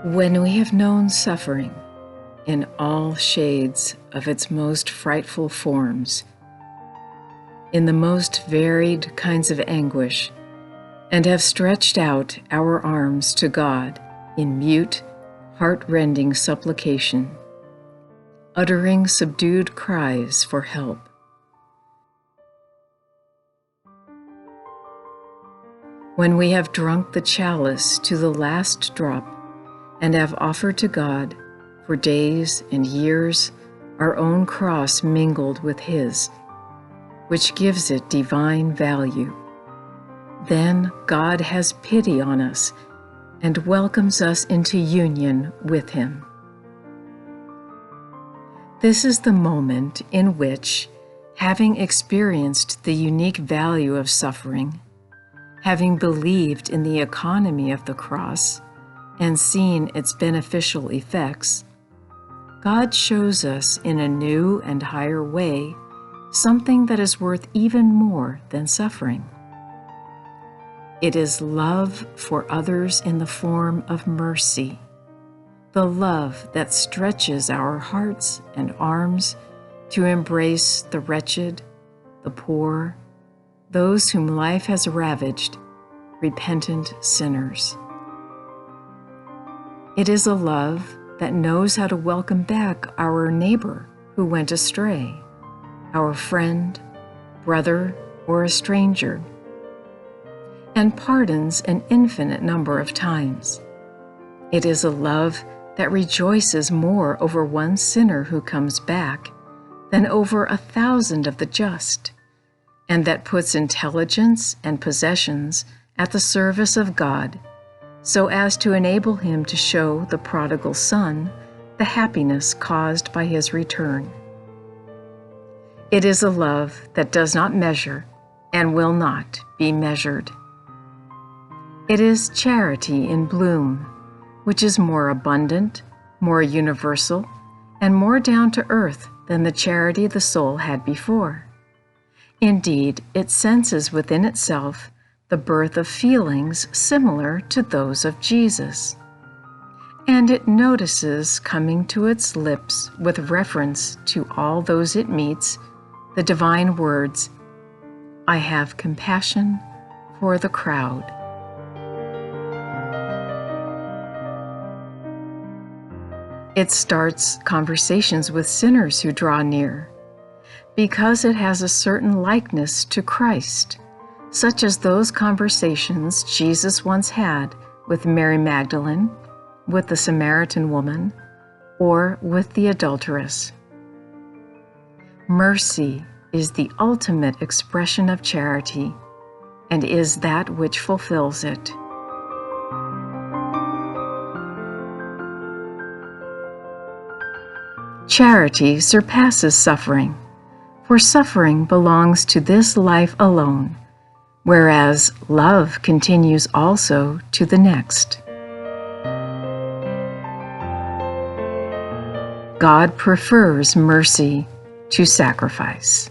When we have known suffering in all shades of its most frightful forms, in the most varied kinds of anguish, and have stretched out our arms to God in mute, heart-rending supplication, uttering subdued cries for help. When we have drunk the chalice to the last drop, and have offered to God for days and years our own cross mingled with His, which gives it divine value, then God has pity on us and welcomes us into union with Him. This is the moment in which, having experienced the unique value of suffering, having believed in the economy of the cross, and seen its beneficial effects, God shows us in a new and higher way something that is worth even more than suffering. It is love for others in the form of mercy, the love that stretches our hearts and arms to embrace the wretched, the poor, those whom life has ravaged, repentant sinners. It is a love that knows how to welcome back our neighbor who went astray, our friend, brother, or a stranger, and pardons an infinite number of times. It is a love that rejoices more over one sinner who comes back than over 1,000 of the just, and that puts intelligence and possessions at the service of God, so as to enable him to show the prodigal son the happiness caused by his return. It is a love that does not measure and will not be measured. It is charity in bloom, which is more abundant, more universal, and more down to earth than the charity the soul had before. Indeed, it senses within itself the birth of feelings similar to those of Jesus, and it notices coming to its lips with reference to all those it meets the divine words, "I have compassion for the crowd." It starts conversations with sinners who draw near, because it has a certain likeness to Christ, such as those conversations Jesus once had with Mary Magdalene, with the Samaritan woman, or with the adulteress. Mercy is the ultimate expression of charity, and is that which fulfills it. Charity surpasses suffering, for suffering belongs to this life alone, whereas love continues also to the next. God prefers mercy to sacrifice.